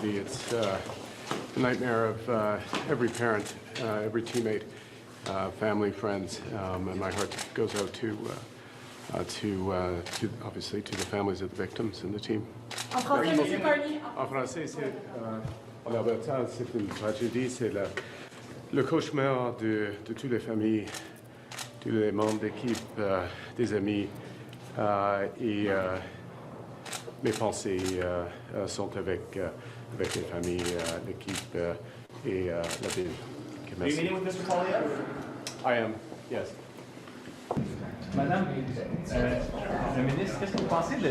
It's the nightmare of every parent, every teammate, family, friends, and my heart goes out to obviously to the families of the victims and the team. En français, M. Carney. En français, en Alberta, c'est une tragédie, c'est le cauchemar de toutes les familles, tous les membres d'équipe, des amis, et mes pensées sont avec les familles, l'équipe et la ville. Are you meeting with Mr. Poilievre? I am, yes. Madame, le ministre, qu'est-ce que vous pensez de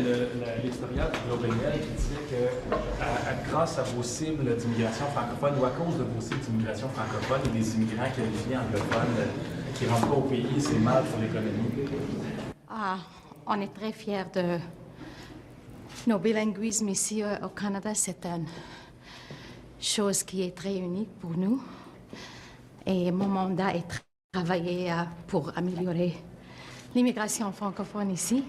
l'éditorial du Globe and Mail qui disait que grâce à vos cibles d'immigration francophone ou à cause de vos cibles d'immigration francophone et des immigrants qualifiés anglophones qui ne rentrent pas au pays, c'est mal pour l'économie? On est très fiers de nos bilinguismes ici au Canada. C'est une chose qui est très unique pour nous. Et mon mandat est de travailler pour améliorer l'immigration francophone ici.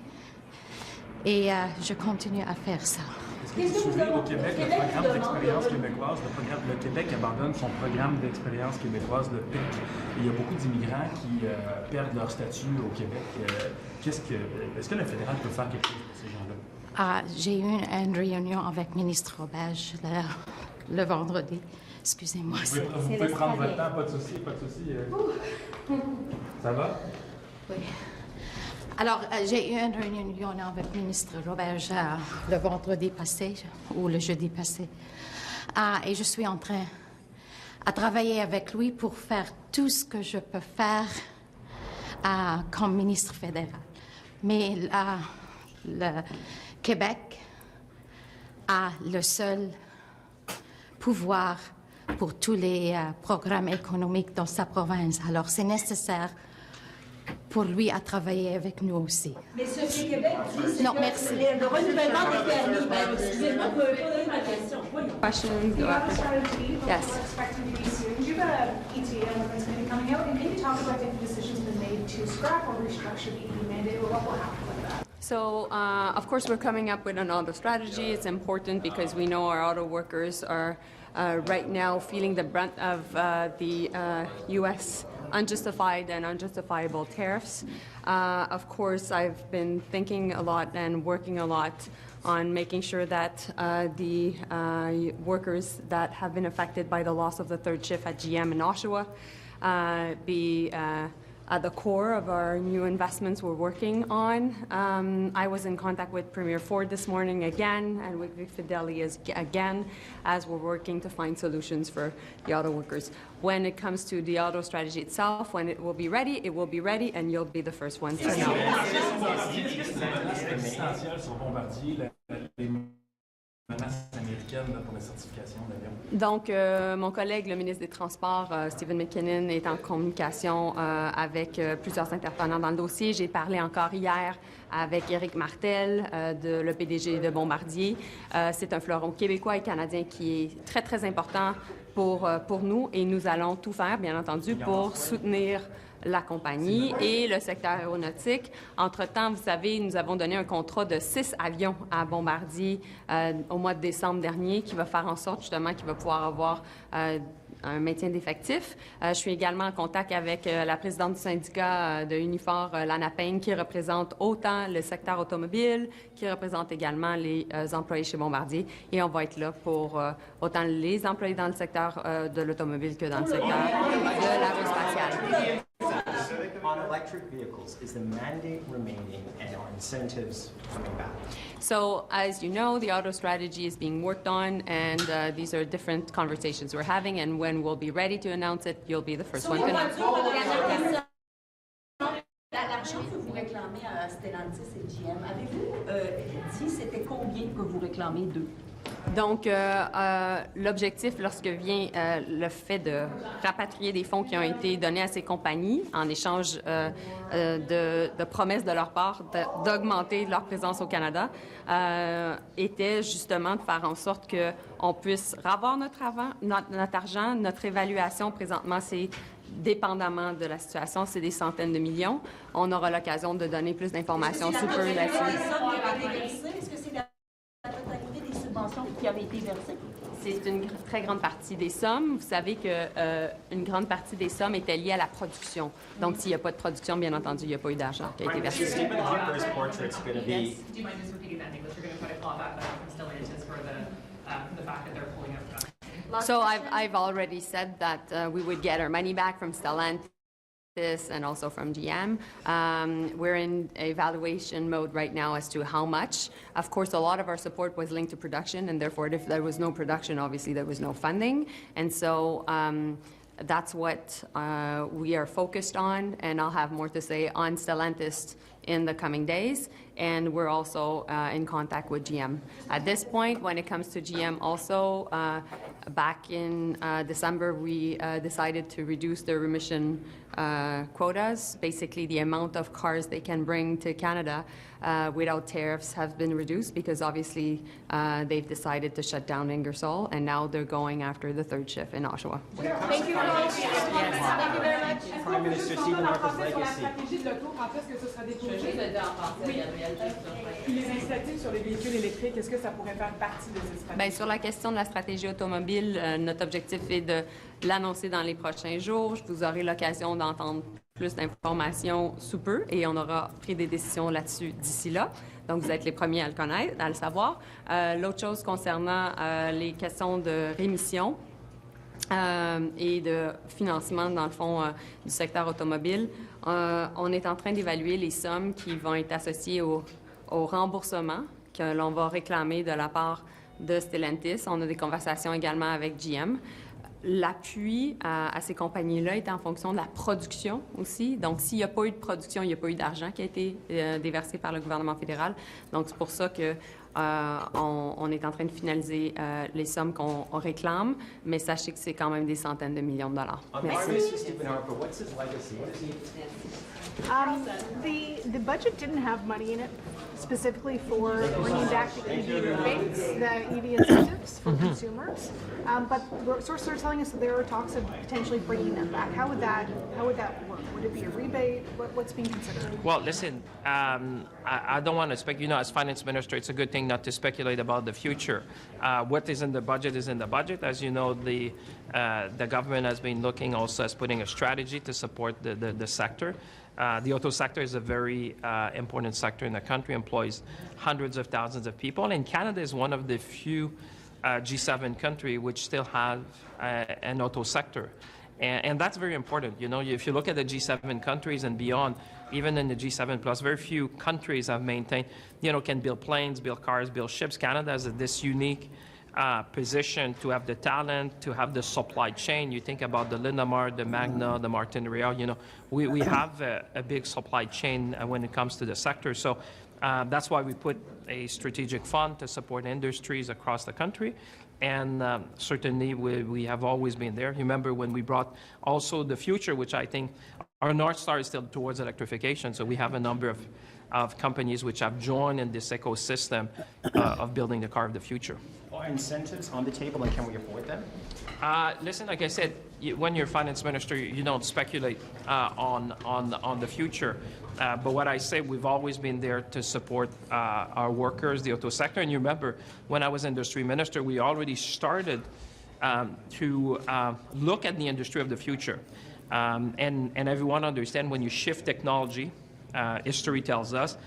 Et je continue à faire ça. Est-ce que vous suivez au Québec le programme d'expérience québécoise? Le Québec abandonne son programme d'expérience québécoise, le PIC. Il y a beaucoup d'immigrants qui perdent leur statut au Québec. Est-ce que le fédéral peut faire quelque chose pour ces gens-là? J'ai eu une réunion avec le ministre Robage le vendredi. Excusez-moi. Vous pouvez prendre votre temps, pas de souci, pas de souci. Ça va? Oui. Alors, j'ai eu une réunion avec le ministre Robage le vendredi passé, ou le jeudi passé. Et je suis en train de travailler avec lui pour faire tout ce que je peux faire comme ministre fédéral. Mais le Québec a le seul pouvoir pour tous les programmes économiques dans sa province. Alors, c'est nécessaire pour lui à travailler avec nous aussi. Mais ce que Québec dit, non, merci. Le renouvellement des permis. Excusez-moi, vous pouvez poser ma question. Questions? You have a strategy for Yes. what we're expecting to be soon. You have an ETA and what's going to be coming out, and can you talk about if the decision's been made to scrap or restructure the EU mandate, or what will happen with that? So, of course, we're coming up with an auto strategy. It's important because we know our auto workers are right now feeling the brunt of the U.S. unjustified and unjustifiable tariffs. Of course, I've been thinking a lot and working a lot on making sure that the workers that have been affected by the loss of the third shift at GM in Oshawa be at the core of our new investments we're working on. I was in contact with Premier Ford this morning again, and with Vic Fideli again, as we're working to find solutions for the auto workers. When it comes to the auto strategy itself, when it will be ready, and you'll be the first ones to know. Donc, mon collègue, le ministre des Transports, Stephen McKinnon, est en communication avec plusieurs intervenants dans le dossier. J'ai parlé encore hier avec Éric Martel, le PDG de Bombardier. C'est un fleuron québécois et canadien qui est très, très important pour nous, et nous allons tout faire, bien entendu, pour soutenir la compagnie et le secteur aéronautique. Entre-temps, vous savez, nous avons donné un contrat de 6 avions à Bombardier au mois de décembre dernier, qui va faire en sorte justement qu'il va pouvoir avoir un maintien d'effectifs. Je suis également en contact avec la présidente du syndicat de Unifor, Lana Payne, qui représente autant le secteur automobile, qui représente également les employés chez Bombardier. Et on va être là pour autant les employés dans le secteur de l'automobile que dans le secteur de l'aérospatiale. On electric vehicles, is the mandate remaining and are incentives coming back? So, as you know, the auto strategy is being worked on, and these are different conversations we're having, and when we'll be ready to announce it, you'll be the first one to announce it. L'argent que vous réclamez à Stellantis et GM, avez-vous dit c'était combien que vous réclamez d'eux? Donc, l'objectif, lorsque vient le fait de rapatrier des fonds qui ont été donnés à ces compagnies en échange de promesses de leur part d'augmenter leur présence au Canada, était justement de faire en sorte qu'on puisse avoir notre argent. Notre évaluation présentement, c'est dépendamment de la situation, c'est des centaines de millions. On aura l'occasion de donner plus d'informations sous peu là-dessus. Est-ce que c'est la totalité des subventions qui avaient été versées? C'est une très grande partie des sommes. Vous savez qu'une grande partie des sommes était liée à la production. Donc, s'il n'y a pas de production, bien entendu, il n'y a pas eu d'argent qui a été versé. Stephen Harper's portrait's going to be... Do you mind just repeating that in English? You're going to put a claw back from Stellantis for the fact that they're pulling out production. So I've already said that we would get our money back from Stellantis and also from GM. We're in evaluation mode right now as to how much. Of course, a lot of our support was linked to production, and therefore, if there was no production, obviously there was no funding. And so that's what we are focused on, and I'll have more to say on Stellantis in the coming days. And we're also in contact with GM. At this point, when it comes to GM also, back in December, we decided to reduce their emission quotas. Basically, the amount of cars they can bring to Canada without tariffs has been reduced because obviously they've decided to shut down Ingersoll, and now they're going after the third shift in Oshawa. Thank you very much. Thank you very much. Prime Minister Stephen Harper's legacy. Puis les incitatifs sur les véhicules électriques, est-ce que ça pourrait faire partie de ces stratégies? Bien, sur la question de la stratégie automobile, notre objectif est de l'annoncer dans les prochains jours. Vous aurez l'occasion d'entendre plus d'informations sous peu et on aura pris des décisions là-dessus d'ici là. Donc, vous êtes les premiers à le connaître, à le savoir. L'autre chose concernant les questions de rémission et de financement, dans le fond, du secteur automobile, on est en train d'évaluer les sommes qui vont être associées au remboursement que l'on va réclamer de la part de Stellantis. On a des conversations également avec GM. L'appui à ces compagnies-là est en fonction de la production aussi. Donc, s'il n'y a pas eu de production, il n'y a pas eu d'argent qui a été déversé par le gouvernement fédéral. Donc, c'est pour ça que on est en train de finaliser les sommes qu'on réclame, mais sachez que c'est quand même des centaines de millions de dollars. Merci. Stephen Harper, what's his legacy? What is he... The budget didn't have money in it specifically for bringing back the EV rebates, the EV incentives for consumers. But sources are telling us that there are talks of potentially bringing them back. How would that work? Would it be a rebate? What's being considered? Well, listen, I don't want to speculate. You know, as finance minister, it's a good thing not to speculate about the future. What is in the budget is in the budget. As you know, the government has been looking also as putting a strategy to support the sector. The auto sector is a very important sector in the country, employs hundreds of thousands of people, and Canada is one of the few G7 countries which still have an auto sector. And that's very important. You know, if you look at the G7 countries and beyond, even in the G7 plus, very few countries have maintained, you know, can build planes, build cars, build ships. Canada has this unique position to have the talent, to have the supply chain. You think about the Linamar, the Magna, the Martin Real, you know, we have a big supply chain when it comes to the sector. So that's why we put a strategic fund to support industries across the country. And certainly we have always been there. You remember when we brought also the future, which I think our North Star is still towards electrification. So we have a number of companies which have joined in this ecosystem of building the car of the future. Are incentives on the table, and can we afford them? Listen, like I said, when you're finance minister, you don't speculate on the future. But what I say, we've always been there to support our workers, the auto sector. And you remember, when I was industry minister, we already started to look at the industry of the future. And everyone understand when you shift technology, history tells us,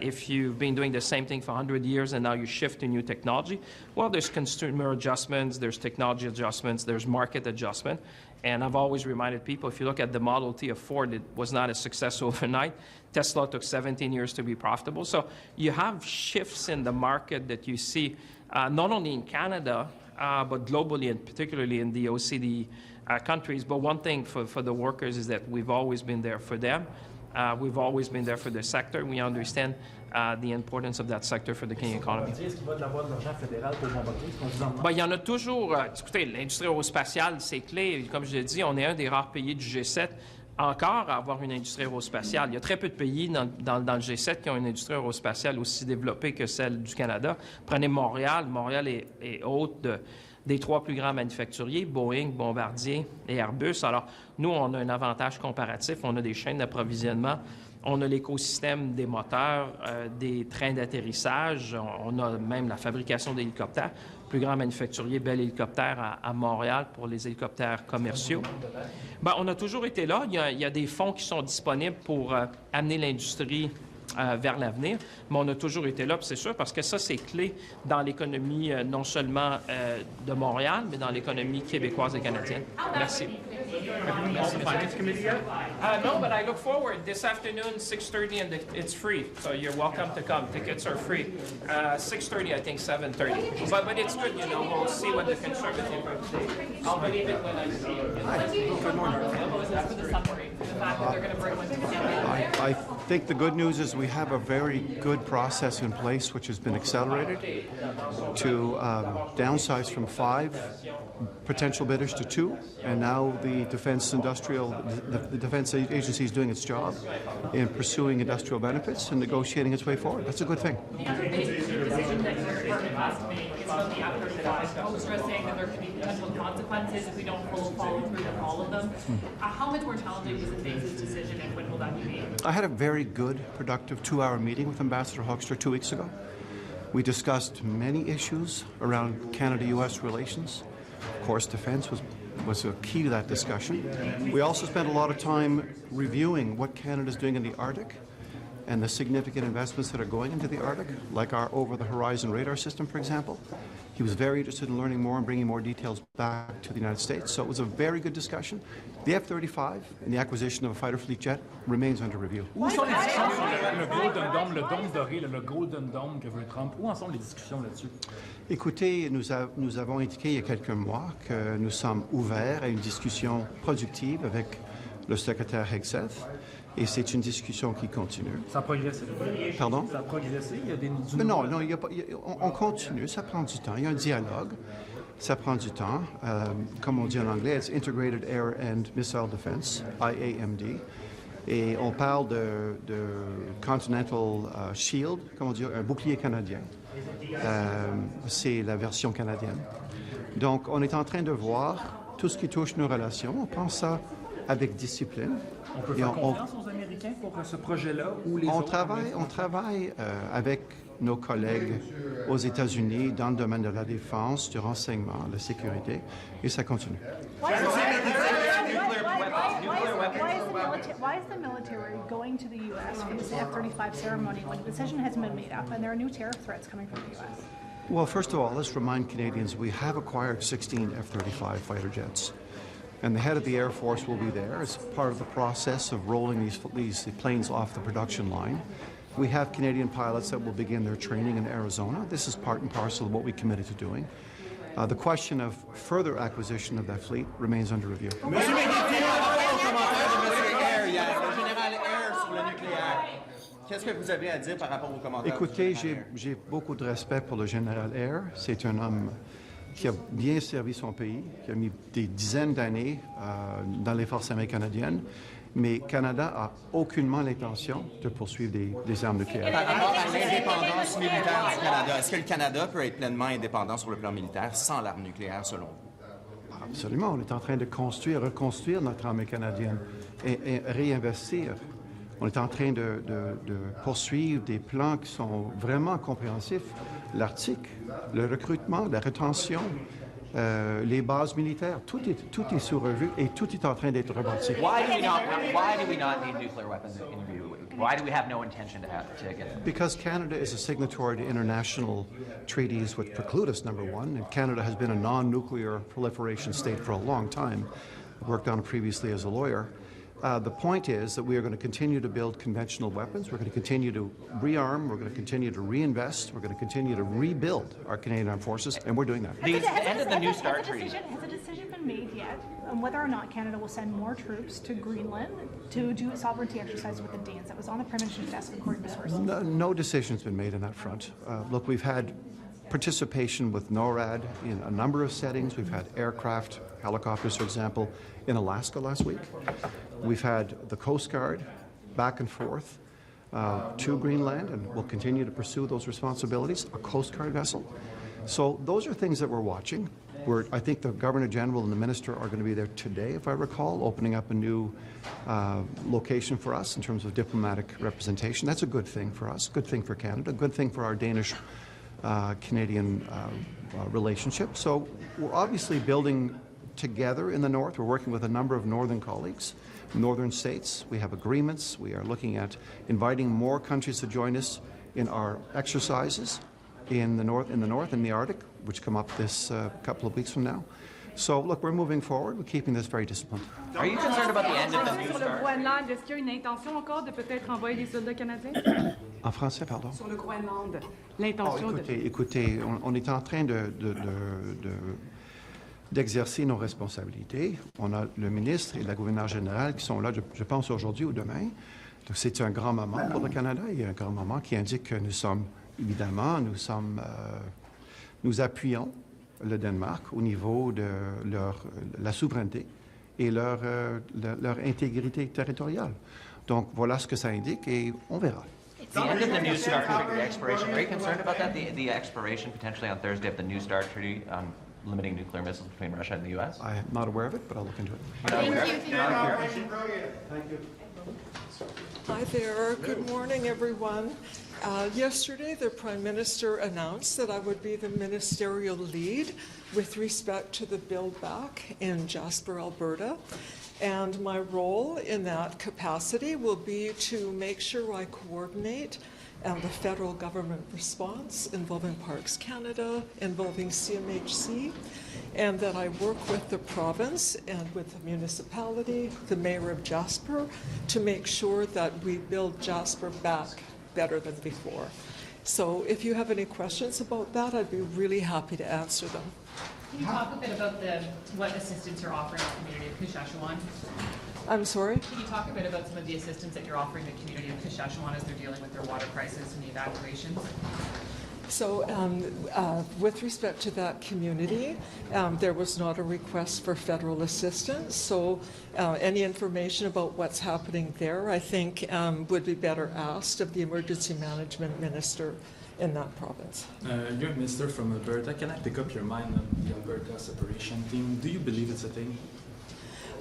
if you've been doing the same thing for 100 years and now you shift to new technology, well, there's consumer adjustments, there's technology adjustments, there's market adjustment. And I've always reminded people, if you look at the Model T of Ford, it was not a success overnight. Tesla took 17 years to be profitable. So you have shifts in the market that you see, not only in Canada, but globally and particularly in the OECD countries. But one thing for the workers is that we've always been there for them. We've always been there for the sector. We understand the importance of that sector for the Canadian economy. Est-ce qu'il va de l'avoir de l'argent fédéral pour bombarder? Est-ce qu'on vous en demande? Ben, il y en a toujours. Écoutez, l'industrie aérospatiale, c'est clé. Comme je l'ai dit, on est un des rares pays du G7 encore à avoir une industrie aérospatiale. Il y a très peu de pays dans le G7 qui ont une industrie aérospatiale aussi développée que celle du Canada. Prenez Montréal. Montréal est hôte des trois plus grands manufacturiers, Boeing, Bombardier et Airbus. Alors, nous, on a un avantage comparatif. On a des chaînes d'approvisionnement. On a l'écosystème des moteurs, des trains d'atterrissage. On a même la fabrication d'hélicoptères. plus grand manufacturier Bell Hélicoptère à Montréal pour les hélicoptères commerciaux. Bien, on a toujours été là. Il y a des fonds qui sont disponibles pour amener l'industrie vers l'avenir, mais on a toujours été là, c'est sûr, parce que ça, c'est clé dans l'économie non seulement de Montréal, mais dans l'économie québécoise et canadienne. Merci. No, but I look forward. This afternoon, 6:30, and it's free, so you're welcome to come. Tickets are free. 6:30, I think 7:30. But it's good, you know. We'll see what the Conservative group say. I'll believe it when I see it. Hi. Good morning. For the summary, the fact that they're going to bring one together. I think the good news is we have a very good process in place which has been accelerated to downsize from 5 potential bidders to 2, and now the Defense Agency is doing its job in pursuing industrial benefits and negotiating its way forward. That's a good thing. The decision that your department has to make is about the F-35. OSHA saying that there could be potential consequences if we don't follow through with all of them. How much more challenging is it to make this decision, and when will that be made? I had a very good, productive 2-hour meeting with Ambassador Hoekstra 2 weeks ago. We discussed many issues around Canada-U.S. relations. Of course, defense was a key to that discussion. We also spent a lot of time reviewing what Canada is doing in the Arctic and the significant investments that are going into the Arctic, like our over-the-horizon radar system, for example. He was very interested in learning more and bringing more details back to the United States, so it was a very good discussion. The F-35 and the acquisition of a fighter fleet jet remains under review. Où sont les discussions sur le Golden Dome, le dôme doré, le Golden Dome que veut Trump? Où en sont les discussions là-dessus? Écoutez, nous avons indiqué il y a quelques mois que nous sommes ouverts à une discussion productive avec le secrétaire Hegseth, et c'est une discussion qui continue. Ça a progressé. Pardon? Ça a progressé? Il y a des... Non, on continue, ça prend du temps. Il y a un dialogue, ça prend du temps. Comme on dit en anglais, it's Integrated Air and Missile Defense, IAMD. Et on parle de Continental Shield, comme on dit, un bouclier canadien. C'est la version canadienne. Donc, on est en train de voir tout ce qui touche nos relations. On prend ça avec discipline. On peut faire confiance aux Américains pour ce projet-là ou les autres? On travaille avec nos collègues aux États-Unis dans le domaine de la défense, du renseignement, de la sécurité, et ça continue. Why is the military going to the U.S. for this F-35 ceremony when a decision hasn't been made up and there are new tariff threats coming from the U.S.? Well, first of all, let's remind Canadians we have acquired 16 F-35 fighter jets. And the head of the Air Force will be there as part of the process of rolling these planes off the production line. We have Canadian pilots that will begin their training in Arizona. This is part and parcel of what we committed to doing. The question of further acquisition of that fleet remains under review. Monsieur McKinney, commentaire de M. Air hier, le général Air sur le nucléaire. Qu'est-ce que vous avez à dire par rapport aux commentaires? Écoutez, j'ai beaucoup de respect pour le général Air. C'est un homme qui a bien servi son pays, qui a mis des dizaines d'années dans les forces armées canadiennes, mais Canada n'a aucunement l'intention de poursuivre des armes nucléaires. Par rapport à l'indépendance militaire du Canada, est-ce que le Canada peut être pleinement indépendant sur le plan militaire sans l'arme nucléaire, selon vous? Absolument. On est en train de reconstruire notre armée canadienne et réinvestir. On est en train de poursuivre des plans qui sont vraiment compréhensifs. L'Arctique, le recrutement, la rétention, les bases militaires, tout est sous revue et tout est en train d'être rebâti. Why do we not need nuclear weapons in view? Why do we have no intention to get it? Because Canada is a signatory to international treaties which preclude us, number one, and Canada has been a non-nuclear proliferation state for a long time. I worked on it previously as a lawyer. The point is that we are going to continue to build conventional weapons. We're going to continue to rearm. We're going to continue to reinvest. We're going to continue to rebuild our Canadian Armed Forces, and we're doing that. The end of the New START treaty. Has a decision been made yet on whether or not Canada will send more troops to Greenland to do a sovereignty exercise with the Danes? That was on the Prime Minister's desk, according to sources. No decision's been made on that front. Look, we've had participation with NORAD in a number of settings. We've had aircraft, helicopters, for example, in Alaska last week. We've had the Coast Guard back and forth to Greenland, and we'll continue to pursue those responsibilities, a Coast Guard vessel. So those are things that we're watching. I think the Governor General and the Minister are going to be there today, if I recall, opening up a new location for us in terms of diplomatic representation. That's a good thing for us, good thing for Canada, good thing for our Danish Canadian relationship. So we're obviously building together in the North. We're working with a number of Northern colleagues, Northern states. We have agreements. We are looking at inviting more countries to join us in our exercises in the North, in the Arctic, which come up this couple of weeks from now. So, look, we're moving forward. We're keeping this very disciplined. Are you concerned about the end of the New Sur le Start? Groenland, est-ce qu'il y a une intention encore de peut-être envoyer des soldats canadiens? En français, pardon? Sur le Groenland, l'intention Écoutez, on est en train d'exercer nos responsabilités. On a le ministre et la gouverneure générale qui sont là, je pense, aujourd'hui ou demain. Donc, c'est un grand moment pour le Canada et un grand moment qui indique que nous sommes, évidemment, nous appuyons le Danemark au niveau de la souveraineté et leur intégrité territoriale. Donc, voilà ce que ça indique et on verra. The end of the New Start Treaty, the expiration, are you concerned about that? The expiration potentially on Thursday of the New Start Treaty on limiting nuclear missiles between Russia and the U.S.? I am not aware of it, but I'll look into it. Thank you. Thank you. Hi there. Good morning, everyone. Yesterday, the Prime Minister announced that I would be the ministerial lead with respect to the Build Back in Jasper, Alberta. And my role in that capacity will be to make sure I coordinate the federal government response involving Parks Canada, involving CMHC, and that I work with the province and with the municipality, the mayor of Jasper, to make sure that we build Jasper back better than before. So if you have any questions about that, I'd be really happy to answer them. Can you talk a bit about what assistance you're offering the community of Saskatchewan? I'm sorry? Can you talk a bit about some of the assistance that you're offering the community of Saskatchewan as they're dealing with their water crisis and the evacuations? So with respect to that community, there was not a request for federal assistance. So any information about what's happening there, I think, would be better asked of the emergency management minister in that province. You're a minister from Alberta. Can I pick up your mind on the Alberta separation thing? Do you believe it's a thing?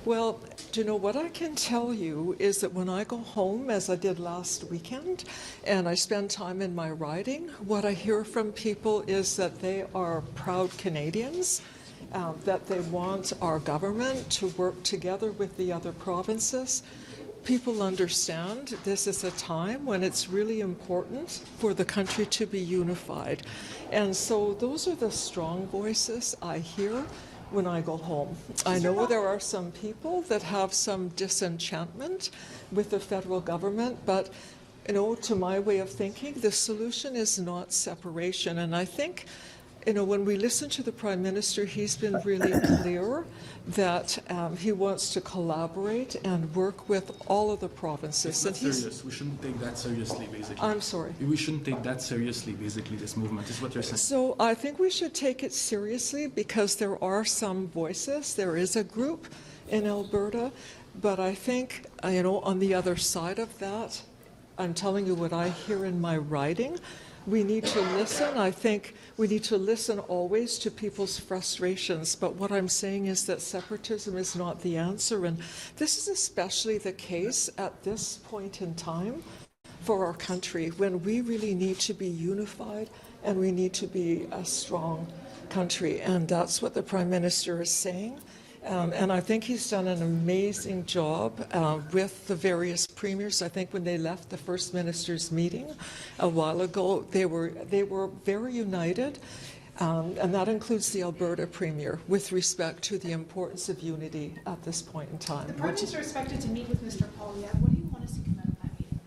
Well, do you know what I can tell you is that when I go home, as I did last weekend, and I spend time in my riding, what I hear from people is that they are proud Canadians, that they want our government to work together with the other provinces. People understand this is a time when it's really important for the country to be unified. And so those are the strong voices I hear when I go home. I know there are some people that have some disenchantment with the federal government, but to my way of thinking, the solution is not separation. And I think, when we listen to the Prime Minister, he's been really clear that he wants to collaborate and work with all of the provinces. It's not serious. We shouldn't take that seriously, basically. I'm sorry? We shouldn't take that seriously, basically, this movement, is what you're saying. So I think we should take it seriously because there are some voices. There is a group in Alberta, but I think, on the other side of that, I'm telling you what I hear in my riding. We need to listen. I think we need to listen always to people's frustrations. But what I'm saying is that separatism is not the answer. And this is especially the case at this point in time for our country, when we really need to be unified and we need to be a strong country. And that's what the Prime Minister is saying. And I think he's done an amazing job with the various premiers. I think when they left the First Minister's meeting a while ago, they were very united, and that includes the Alberta Premier, with respect to the importance of unity at this point in time. The Prime Minister is expected to meet with Mr. Poilievre. What do you want to see come out of that meeting?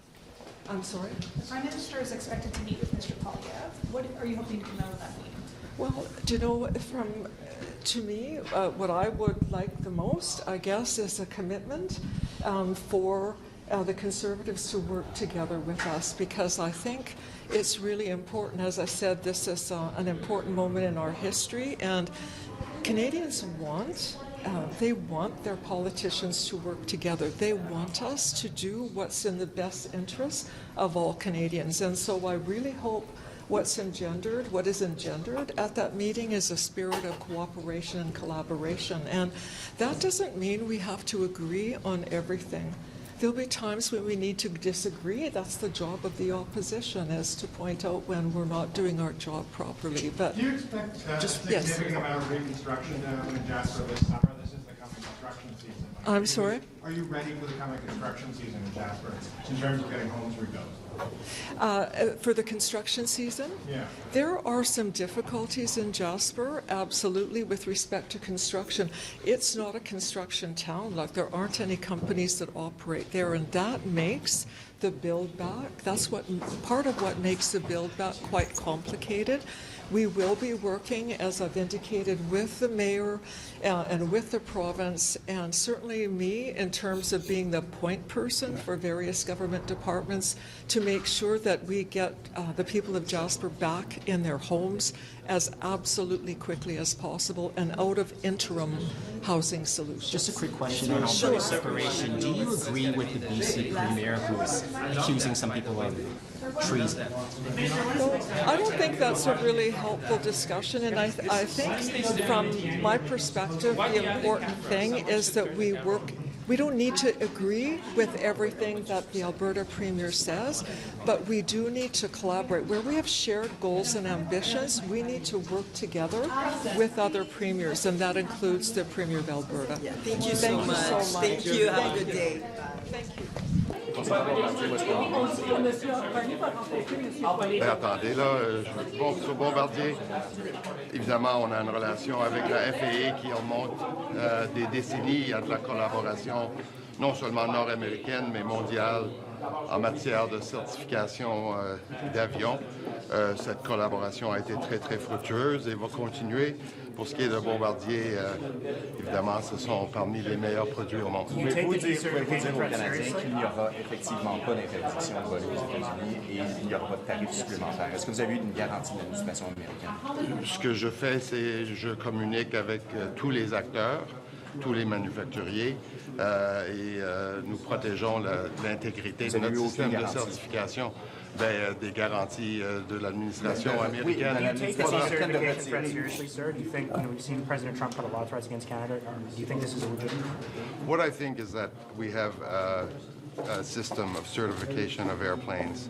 I'm sorry? The Prime Minister is expected to meet with Mr. Poilievre. What are you hoping to come out of that meeting? Well, to me, what I would like the most, I guess, is a commitment for the Conservatives to work together with us, because I think it's really important. As I said, this is an important moment in our history, and Canadians want their politicians to work together. They want us to do what's in the best interest of all Canadians. And so I really hope what is engendered at that meeting is a spirit of cooperation and collaboration. And that doesn't mean we have to agree on everything. There'll be times when we need to disagree. That's the job of the opposition, is to point out when we're not doing our job properly. But do you expect a significant amount of reconstruction in Jasper this summer? This is the coming construction season. I'm sorry? Are you ready for the coming construction season in Jasper in terms of getting homes rebuilt? For the construction season? Yeah. There are some difficulties in Jasper, absolutely, with respect to construction. It's not a construction town. Like, there aren't any companies that operate there, and that makes the build back. That's what part of what makes the build back quite complicated. We will be working, as I've indicated, with the mayor and with the province, and certainly me, in terms of being the point person for various government departments, to make sure that we get the people of Jasper back in their homes as absolutely quickly as possible and out of interim housing solutions. Just a quick question on Alberta separation. Do you agree with the BC Premier who is accusing some people of treason? Well, I don't think that's a really helpful discussion, and I think from my perspective, the important thing is that we work. We don't need to agree with everything that the Alberta Premier says, but we do need to collaborate. Where we have shared goals and ambitions, we need to work together with other premiers, and that includes the Premier of Alberta. Yeah, thank you so much. Thank you. Have a good day. Thank you. Attendez, là, sur Bombardier, évidemment, on a une relation avec la FAA qui remonte des décennies. Il y a de la collaboration, non seulement nord-américaine, mais mondiale, en matière de certification d'avions. Cette collaboration a été très, très fructueuse et va continuer. Pour ce qui est de Bombardier, évidemment, ce sont parmi les meilleurs produits au monde. Pouvez-vous dire aux Canadiens qu'il n'y aura effectivement pas d'interdiction de voler aux États-Unis et il n'y aura pas de tarifs supplémentaires? Est-ce que vous avez eu une garantie de l'administration américaine? Ce que je fais, c'est je communique avec tous les acteurs, tous les manufacturiers, et nous protégeons l'intégrité de notre système de certification. Des garanties de l'administration américaine. Do you take the certification threat seriously, sir? Do you think, we've seen President Trump put a lot of threats against Canada? Do you think this is a legitimate? What I think is that we have a system of certification of airplanes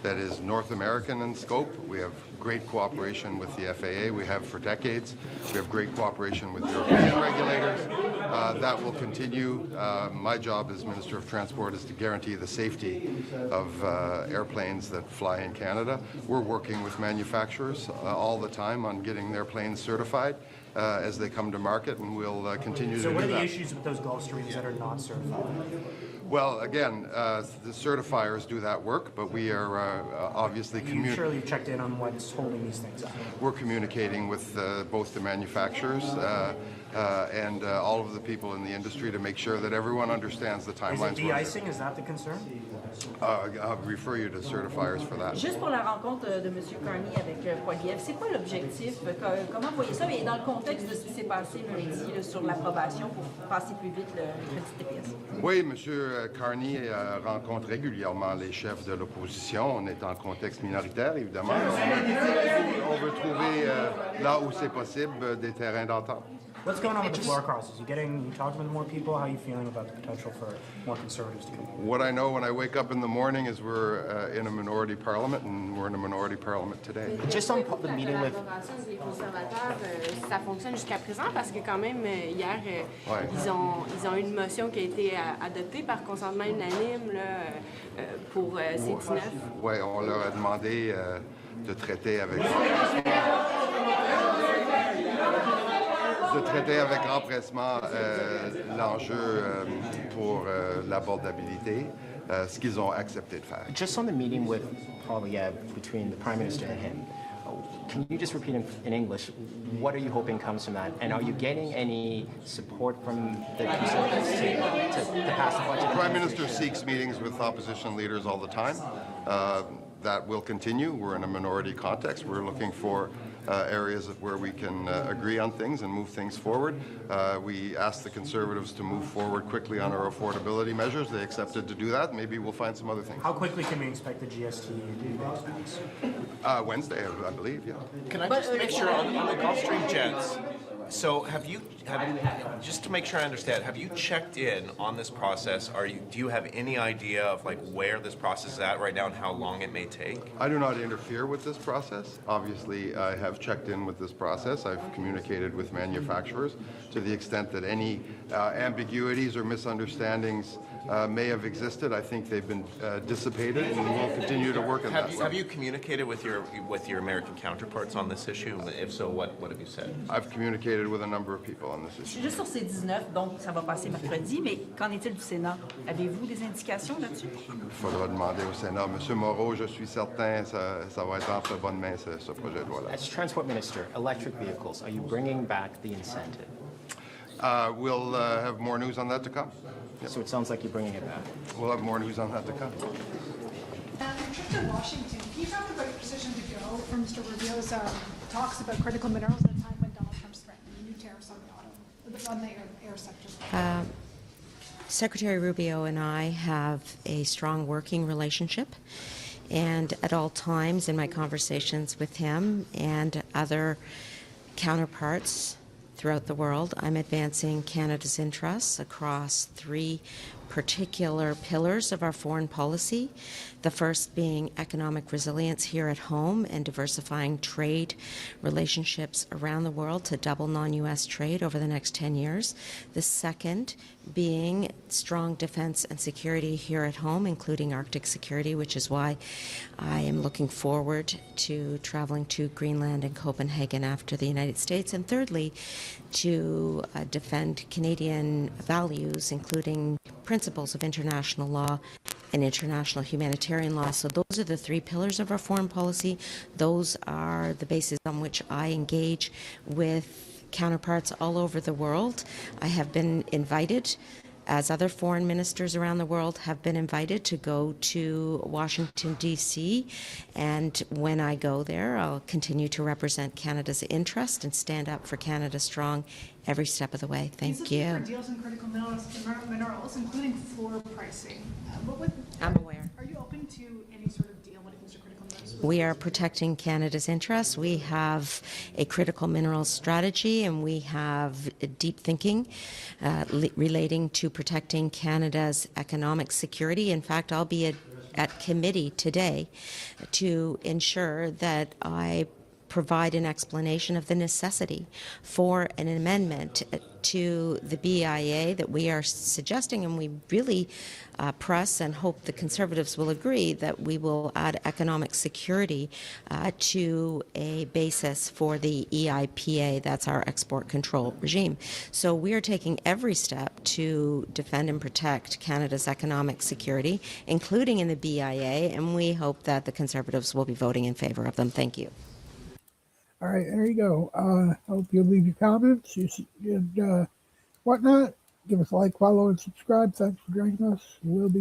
that is North American in scope. We have great cooperation with the FAA. We have for decades. We have great cooperation with European regulators. That will continue. My job as Minister of Transport is to guarantee the safety of airplanes that fly in Canada. We're working with manufacturers all the time on getting their planes certified as they come to market, and we'll continue to do that. So what are the issues with those Gulfstreams that are not certified? Well, again, the certifiers do that work, but we are obviously communicating. Surely you checked in on what's holding these things up. We're communicating with both the manufacturers and all of the people in the industry to make sure that everyone understands the timelines. Is it de-icing? Is that the concern? I'll refer you to certifiers for that. Juste pour la rencontre de M. Carney avec Poilievre, c'est quoi l'objectif? Comment vous voyez ça? Et dans le contexte de ce qui s'est passé lundi là, sur l'approbation pour passer plus vite le crédit TPS. Oui, M. Carney rencontre régulièrement les chefs de l'opposition. On est en contexte minoritaire, évidemment. On veut trouver, là où c'est possible, des terrains d'entente. What's going on with the floor crosses? You talking with more people? How are you feeling about the potential for more conservatives to come in? What I know when I wake up in the morning is we're in a minority parliament, and we're in a minority parliament today. Just on the meeting with... Les conservateurs, ça fonctionne jusqu'à présent parce que quand même, hier, ils ont une motion qui a été adoptée par consentement unanime là, pour C-19. Oui, on leur a demandé de traiter avec empressement l'enjeu pour l'abordabilité, ce qu'ils ont accepté de faire. Just on the meeting with Poilievre between the Prime Minister and him, can you just repeat in English, what are you hoping comes from that? And are you getting any support from the Conservatives to pass the budget? The Prime Minister seeks meetings with opposition leaders all the time. That will continue. We're in a minority context. We're looking for areas where we can agree on things and move things forward. We asked the Conservatives to move forward quickly on our affordability measures. They accepted to do that. Maybe we'll find some other things. How quickly can we expect the GST to pass? Wednesday, I believe, yeah. Can I just make sure on the Gulfstream jets, So just to make sure I understand, have you checked in on this process? Do you have any idea of like where this process is at right now and how long it may take? I do not interfere with this process. Obviously, I have checked in with this process. I've communicated with manufacturers to the extent that any ambiguities or misunderstandings may have existed. I think they've been dissipated, and we'll continue to work on that. Have you communicated with your American counterparts on this issue? If so, what have you said? I've communicated with a number of people on this issue. Juste sur ces 19, donc ça va passer mercredi, mais qu'en est-il du Sénat? Avez-vous des indications là-dessus? Il faudra demander au Sénat. Monsieur Moreau, je suis certain ça va être entre bonnes mains, ce projet de loi-là. As Transport Minister, electric vehicles, are you bringing back the incentive? We'll have more news on that to come. Yep. So it sounds like you're bringing it back. We'll have more news on that to come. In trip to Washington, can you talk about your decision to go from Mr. Rubio's talks about critical minerals at a time when Donald Trump's threatening new tariffs on the air sector? Secretary Rubio and I have a strong working relationship, and at all times in my conversations with him and other counterparts throughout the world, I'm advancing Canada's interests across three particular pillars of our foreign policy. The first being economic resilience here at home and diversifying trade relationships around the world to double non-U.S. trade over the next 10 years. The second being strong defense and security here at home, including Arctic security, which is why I am looking forward to traveling to Greenland and Copenhagen after the United States. And thirdly, to defend Canadian values, including principles of international law and international humanitarian law. So those are the three pillars of our foreign policy. Those are the basis on which I engage with counterparts all over the world. I have been invited, as other foreign ministers around the world have been invited, to go to Washington, D.C. And when I go there, I'll continue to represent Canada's interest and stand up for Canada strong every step of the way. Thank you. For deals in critical minerals, including floor pricing. I'm aware. Are you open to any sort of deal when it comes to critical minerals? We are protecting Canada's interests. We have a critical minerals strategy, and we have deep thinking relating to protecting Canada's economic security. In fact, I'll be at committee today to ensure that I provide an explanation of the necessity for an amendment to the BIA that we are suggesting, and we really press and hope the Conservatives will agree that we will add economic security to a basis for the EIPA, that's our export control regime. So we are taking every step to defend and protect Canada's economic security, including in the BIA, and we hope that the Conservatives will be voting in favor of them. Thank you. All right, there you go. Hope you'll leave your comments and whatnot. Give us a like, follow, and subscribe. Thanks for joining us. We'll be